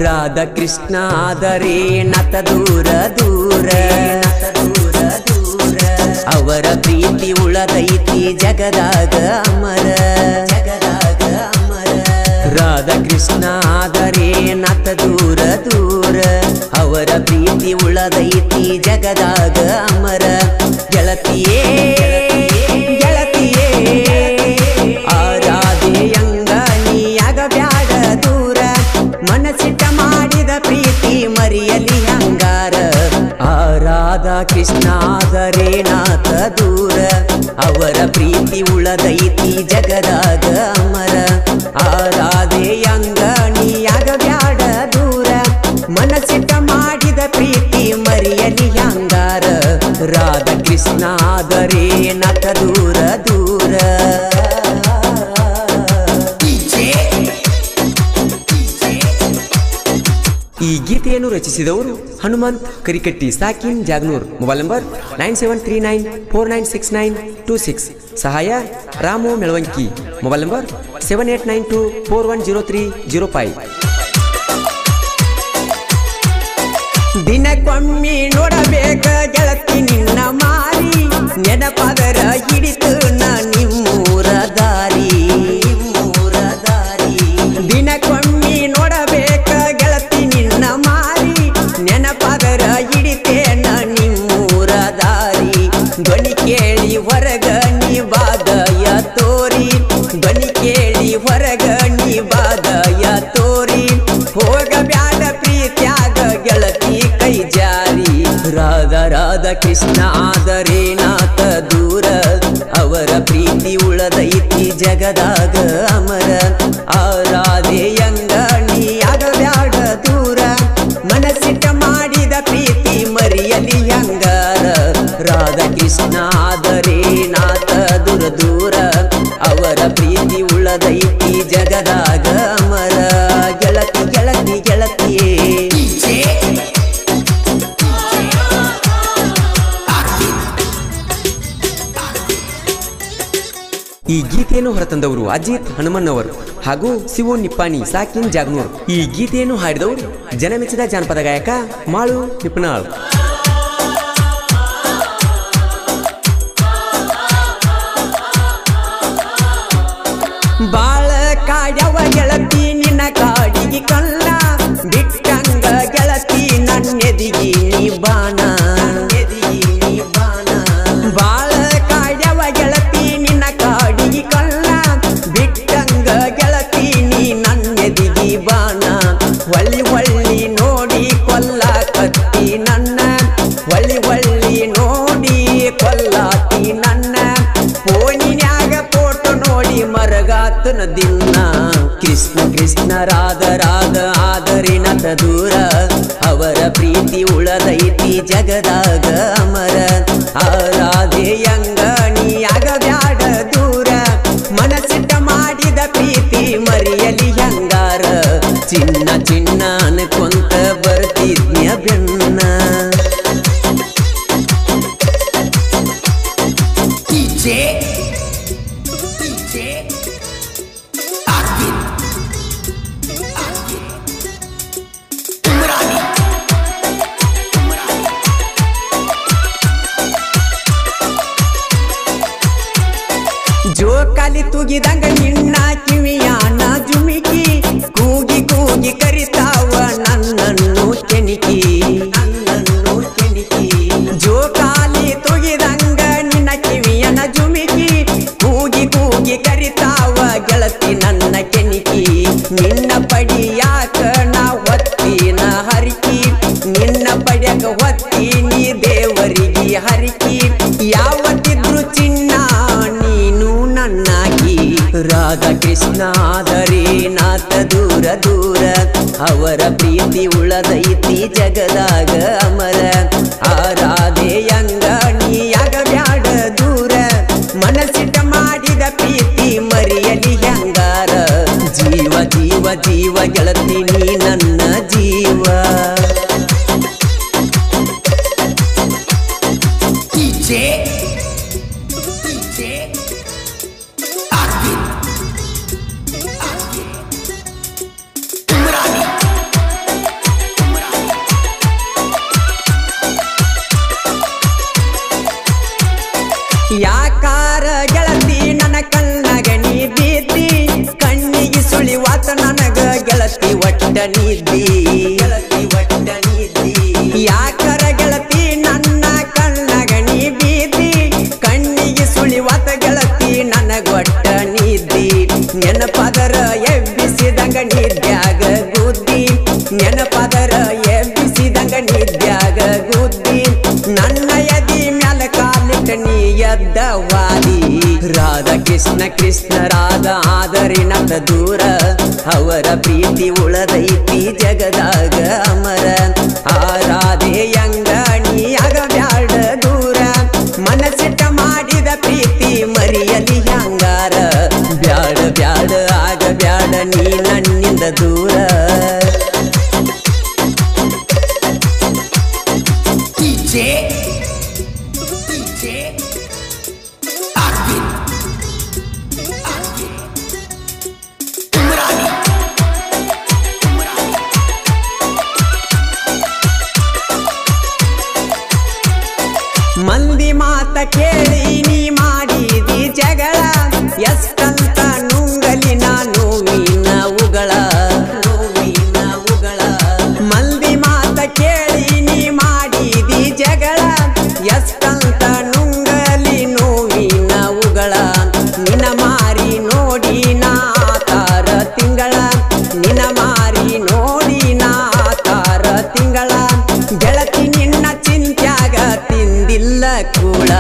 ರಾಧಾ ಕೃಷ್ಣ ಆದರೆ ನತ ದೂರ ದೂರ ಅವರ ಪ್ರೀತಿ ಉಳದೈತಿ ಜಗದಾಗ ಅಮರ ರಾಧಾ ಕೃಷ್ಣ ಆದರೆ ನತ ದೂರ ದೂರ ಅವರ ಪ್ರೀತಿ ಉಳದೈತಿ ಜಗದಾಗ ಅಮರ ಗೆಳತಿಯೇ ಗೆಳತಿಯೇ ಆರಾಧೆಯಂಗ ನೀಯಾಗ ಬ್ಯಾಡ ದೂರ ಮನಸ್ಸಿಟ್ಟ ಮಾಡಿದ ಪ್ರೀತಿ ಮರಿಯಲಿ ಹಂಗಾರ ರಾಧಾ ಕೃಷ್ಣ ಆದರೆ ನಾಥ ದೂರ ಅವರ ಪ್ರೀತಿ ಉಳದೈತಿ ಜಗದಾಗ ಅಮರ ರಾಧೆಯಂಗ ನೀಯಾಗ ಬ್ಯಾಡ ದೂರ ಮನಸ್ಸಿಟ್ಟ ಮಾಡಿದ ಪ್ರೀತಿ ಮರಿಯಲಿ ಹಂಗಾರ ರಾಧಾ ಕೃಷ್ಣ ಆದರೆ ನಾಥ ದೂರ ದೂರ ಈ ಗೀತೆಯನ್ನು ರಚಿಸಿದವರು ಹನುಮಂತ್ ಕರಿಕಟ್ಟಿ ಸಾಕಿನ್ ಜಾಗ್ನೂರ್ ಮೊಬೈಲ್ ನಂಬರ್ 9739496926 ಸಹಾಯ ರಾಮು ಮೆಳವಂಕಿ ಮೊಬೈಲ್ ನಂಬರ್ 7892410305 ದಿನಕ್ಕೊಮ್ಮೆ ನೋಡಬೇಕ ಗೆಳತಿ ನಿನ್ನ ಮಾರಿ ನೆನಪಾದರ ಹಿಡಿತು ನಿಮ್ಮೂರ ದಾರಿ ದಿನಕ್ಕೊಮ್ಮೆ ನೋಡಬೇಕ ಗೆಳತಿ ನಿನ್ನ ಮಾರಿ ನೆನಪಾದರ ಹಿಡಿತೇನ ನಿಮ್ಮೂರ ದಾರಿ ಧ್ವನಿ ಕೇಳಿ ಹೊರಗ ನೀ ಬಾದಯ ತೋರಿ ಧ್ವನಿ ಕೇಳಿ ಹೊರಗ ನೀ ಬಾದಯ ತೋರಿ ಹೋಗಬ್ಯಾಡ ಪ್ರೀತ್ಯಾಗ ಗೆಳತಿ ಕೈ ಜಾರಿ ರಾಧಾ ರಾಧಾ ಕೃಷ್ಣ ಆದರೆ ನಾಥ ದೂರ ಅವರ ಪ್ರೀತಿ ಉಳದೈತಿ ಜಗದಾಗ ಅಮರ ರಾಧೆಯಂಗ ನೀಯಾಗ ಬ್ಯಾಡ ದೂರ ಮನಸ್ಸಿಟ್ಟ ಮಾಡಿದ ಪ್ರೀತಿ ಮರಿಯಲಿ ಹಂಗಾರ ರಾಧಾ ಕೃಷ್ಣ ಆದರೆ ನಾಥ ದೂರ ದೂರ ಅವರ ಪ್ರೀತಿ ಉಳದೈತಿ ಜಗದಾಗ ಅಮರ ಗೆಳತಿ ಗೆಳತಿ ಗೆಳತಿಯೇ ಈ ಗೀತೆಯನ್ನು ಹೊರತಂದವರು ಅಜಿತ್ ಹನುಮನ್ನವರು ಹಾಗೂ ಶಿವು ನಿಪ್ಪಾಣಿ ಸಾಕಿನ್ ಜಾಗ್ನೂರ್ ಈ ಗೀತೆಯನ್ನು ಹಾಡಿದವರು ಜನಮೆಚ್ಚಿದ ಜಾನಪದ ಗಾಯಕ ಮಾಳು ನಿಪ್ನಾಳ್ ಬಾಳ ಕಾಯವ ಗೆಳತಿ ನಿನ್ನ ಕಾಡಿಗೆ ಕಲ್ಲ ಬಿಟ್ಟಂಗ ಗೆಳತಿ ನನ್ನೆದಿಗಿ ನೀ ಬಾಣ ಬಾಳ ಕಾಯವ ಗೆಳತಿ ನಿನ್ನ ಕಾಡಿಗೆ ಕಲ್ಲ ಬಿಟ್ಟಂಗ ಗೆಳತಿ ನೀ ನನ್ನೆದಿಗಿ ಬಾಣ ಒಳ್ಳಿ ಒಳ್ಳಿ ನೋಡಿ ಕೊಲ್ಲ ಕತ್ತಿ ನನ್ನ ಒಳ್ಳಿ ಒಳ್ಳಿ ನೋಡಿ ಕೊಲ್ಲಾತಿ ನನ್ನ ಫೋನಿನ್ಯಾಗ ಫೋಟೋ ನೋಡಿ ಮರಗಾತನ ದಿನ ಕೃಷ್ಣ ಕೃಷ್ಣ ರಾಧ ರಾಧ ಆದರೆ ನತ ದೂರ ಅವರ ಪ್ರೀತಿ ಉಳದೈತಿ ಜಗದಾಗ ಅಮರ ರಾಧೆಯಂಗ ನೀಯಾಗ ಬ್ಯಾಡ ದೂರ ಮನಸ್ಸಿಟ್ಟ ಮಾಡಿದ ಪ್ರೀತಿ ಮರಿಯಲಿ ಹಂಗಾರ ಚಿನ್ನ ಚಿನ್ನ ಅನ್ಕೊಂತ ಬರ್ತಿದ್ನ್ಯ ಬೆನ್ನ ಜೋಕಾಲಿ ತುಗಿದಂಗ ನಿನ್ನ ಕಿವಿಯಾನ ಜುಮಿಕಿ ಕೂಗಿ ಕೂಗಿ ಕರಿತಾವ ನನ್ನನ್ನು ಕೆಣಿಕಿ ಜೋಕಾಲಿ ತುಗಿದಂಗ ನಿನ್ನ ಕಿವಿಯನ ಜುಮಿಕಿ ಕೂಗಿ ಕೂಗಿ ಕರಿತಾವ ಗೆಳತಿ ನನ್ನ ಕೆಣಿಕಿ ನಿನ್ನ ಪಡಿಯಾಕ ನಾ ಹೊತ್ತಿನ ಹರಿಕಿ ನಿನ್ನ ಪಡ್ಯಾಕ ಹೊತ್ತೀನಿ ದೇವರಿಗೆ ಹರಿಕಿ ಯಾವತ್ತಿದ್ರು ಚಿನ್ನ ನೀನು ನನ್ನಾಗಿ ರಾಧಾ ಕೃಷ್ಣ ಆದರೆ ನಾಥ ದೂರ ದೂರ ಅವರ ಪ್ರೀತಿ ಉಳದೈತಿ ಜಗದಾಗ ಅಮರ ರಾಧೆಯಂಗ ನೀಯಾಗ ಬ್ಯಾಡ ದೂರ ಮನಸ್ಸಿಟ್ಟ ಮಾಡಿದ ಪ್ರೀತಿ ಮರಿಯಲಿ ಹಂಗಾರ ಜೀವ ಜೀವ ಜೀವ ಗೆಳತಿ ನೀ ನನ್ನ ಜೀವ ಒಟ್ಟ ನಿದ್ದಿ ಗೆಳತಿ ಒಟ್ಟ ನಿದ್ದಿ ಯಾಕರ ಗೆಳತಿ ನನ್ನ ಕಣ್ಣಗಣಿ ಬೀದಿ ಕಣ್ಣಿಗೆ ಸುಳಿವತ ಗೆಳತಿ ನನಗೊಟ್ಟ ನಿದ್ದಿ ನೆನಪದರ ಎಬ್ಬಿಸಿದಂಗ ನಿದ್ಯಾಗ ಗುದ್ದಿ ನೆನಪದರ ಎಬ್ಬಿಸಿದಂಗ ನಿದ್ಯಾಗ ಗುದ್ದಿ ನನ್ನ ಎದಿ ಮ್ಯಾಲ ಕಾಲಿಟ್ಟ ನೀ ಎದ್ದವಾದಿ ರಾಧಾ ಕೃಷ್ಣ ಕೃಷ್ಣ ರಾಧಾ ಆದರೆ ನಟ ದೂರ ಅವರ ಪ್ರೀತಿ ಉಳದೈತಿ ಜಗದಾಗ ಅಮರ ಆ ರಾಧೆಯಂಗ ನೀಯಾಗ ಬ್ಯಾಡ ದೂರ ಮನಸ್ಸಿಟ್ಟ ಮಾಡಿದ ಪ್ರೀತಿ ಮರಿಯಲಿ ಹಂಗಾರ ಬ್ಯಾಡ ಬ್ಯಾಡ ಆಗ ಬ್ಯಾಡ ನೀ ನನ್ನಿಂದ ದೂರ ಮಂದಿ ಮಾತ ಕೇಳಿ ನೀ ಮಾಡಿದಿ ಜಗಳ ಎಷ್ಟಂತ ನುಂಗಲಿ ನಾನು ನೋವಿನ ಉಗಳ ಮಂದಿ ಮಾತ ಕೇಳಿ ನೀ ಮಾಡಿದಿ ಜಗಳ ಎಷ್ಟಂತ ನುಂಗಲಿ ನೋವಿನ ಉಗಳ ನಿನ ಮಾರಿ ನೋಡಿ ನಾತಾರ ತಿಂಗಳ ನಿನ ಮಾರಿ ನೋಡಿ ನಾತಾರ ತಿಂಗಳ ಗೆಳತಿ ನಿನ್ನ ಚಿಂತ್ಯಾಗ ತಿಂದಿಲ್ಲ ಕೂಡ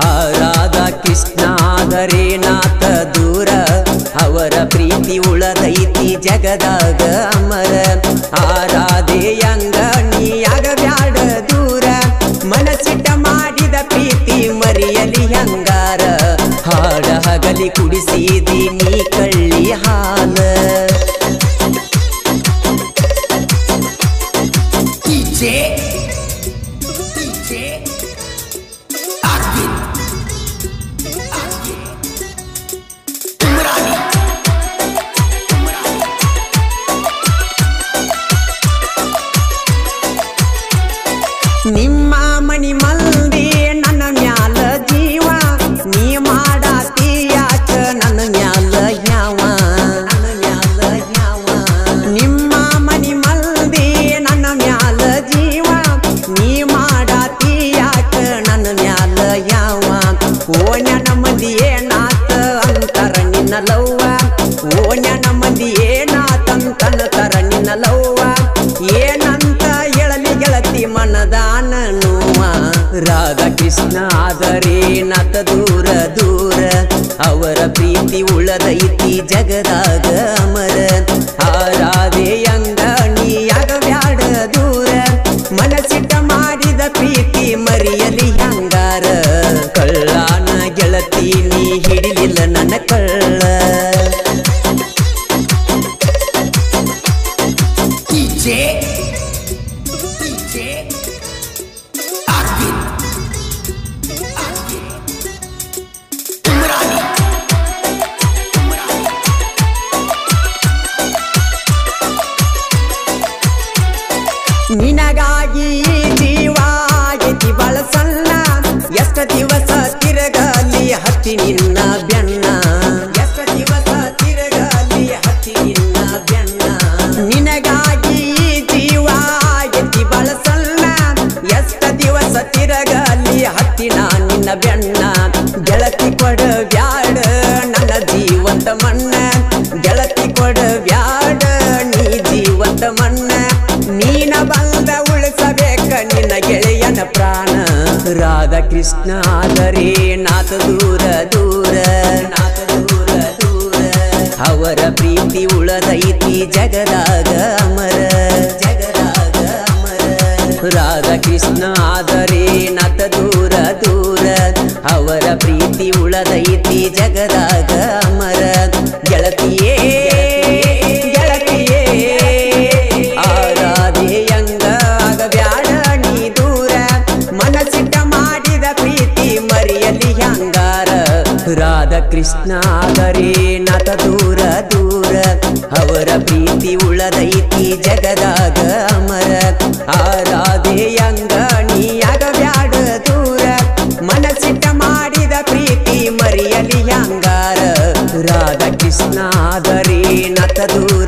ಆ ರಾಧಾ ಕೃಷ್ಣ ಆದರೆ ನಾಥ ದೂರ ಅವರ ಪ್ರೀತಿ ಉಳದೈತಿ ಜಗದಾಗ ಅಮರ ಆ ರಾಧೆಯಂಗ ನೀಯಾಗ ಬ್ಯಾಡ ದೂರ ಮನಸ್ಸಿಟ್ಟ ಮಾಡಿದ ಪ್ರೀತಿ ಮರಿಯಲಿ ಹಂಗಾರ ಹಾಡ ಹಗಲಿ ಕುಡಿಸಿದಿ ನೀ ಕಳ್ಳಿ ಹಾಲ ನಿಮ್ಮ ಮನಿ ಮಂದಿ ನನ್ನ ಮ್ಯಾಲ ಜೀವ ನೀ ಮಾಡಾತಿ ಯಾಕ ನನ್ನ ಮ್ಯಾಲ ಯಾವ ನಿಮ್ಮ ಮನಿ ಮಂದಿ ನನ್ನ ಮ್ಯಾಲ ಜೀವ ನೀ ಮಾಡಾತಿ ಯಾಕ ನನ್ನ ಮ್ಯಾಲ ಯಾವ ಓಣ್ಯನ ಮಂದಿ ಏನಾತ ಅಂತರ ನಿನ್ನ ಲವ್ವ ಓಣ್ಯನ ಮಂದಿ ಏನಾತಂತನತರ ನಿನ್ನ ಲವ್ವ ಏನಂತ ಹೇಳಲಿ ಗೆಳತಿ ಮನದಾನ ನೋವ ರಾಧಾ ಕೃಷ್ಣ ಆದರೆ ನತ ದೂರ ದೂರ ಅವರ ಪ್ರೀತಿ ಉಳದೈತಿ ಜಗದಾಗ ಅಮರ ಆ ರಾಧೆಯಂಗ ನೀಯಾಗ ಬ್ಯಾಡ ದೂರ ಮನಸ್ಸಿಟ್ಟ ಮಾಡಿದ ಪ್ರೀತಿ ಮರಿಯಲಿ ಹಂಗಾರ ಕಳ್ಳಾನ ಗೆಳತಿ ನೀ ಹಿಡಿಲಿಲ್ಲ ನನ್ನ ಕಳ್ಳ ನಿನಗಾಗಿ ಜೀವ ಆಗೈತಿ ಬಾಳ ಸಣ್ಣ ಎಷ್ಟ ದಿವಸ ತಿರಗಲಿ ಹತ್ತಿ ನಿನ್ನ ಬೆನ್ನ ಎಷ್ಟ ದಿವಸ ತಿರಗಲಿ ಹತ್ತಿ ನಿನ್ನ ಬೆನ್ನ ನಿನಗಾಗಿ ಜೀವ ಆಗೈತಿ ಬಾಳ ಸಣ್ಣ ಎಷ್ಟ ದಿವಸ ತಿರಗಲಿ ಹತ್ತಿ ನಿನ್ನ ಬೆನ್ನ ಗೆಳತಿ ಕೊಡ ಬ್ಯಾಡ ನನ್ನ ಜೀವಂತ ಮಣ್ಣ ಗೆಳತಿ ಕೊಡ ಬ್ಯಾಡ ನೀ ಜೀವಂತ ಮಣ್ಣ ನೀನ ಬಂದ ಉಳಿಸಬೇಕ ನಿನ್ನ ಗೆಳೆಯನ ಪ್ರಾಣ ರಾಧಾ ಕೃಷ್ಣ ಆದರೆ ನಾಥ ದೂರ ದೂರ ಅವರ ಪ್ರೀತಿ ಉಳದೈತಿ ಜಗದಾಗ ಅಮರ ರಾಧಾ ಕೃಷ್ಣ ಆದರೆ ನಾಥ ದೂರ ದೂರ ಅವರ ಪ್ರೀತಿ ಉಳದೈತಿ ಜಗದಾಗ ಅಮರ ಗೆಳತಿಯೇ ರಾಧಾ ಕೃಷ್ಣ ಆದರೆ ನಾಥ ದೂರ ದೂರ ಅವರ ಪ್ರೀತಿ ಉಳದೈತಿ ಜಗದಾಗ ಅಮರ ಆ ರಾಧೆಯಂಗ ನೀಯಾಗ ಬ್ಯಾಡ ದೂರ ಮನಸ್ಸಿಟ್ಟ ಮಾಡಿದ ಪ್ರೀತಿ ಮರಿಯಲಿ ಹಂಗಾರ ರಾಧಾ ಕೃಷ್ಣ ಆದರೆ ನಾಥ ದೂರ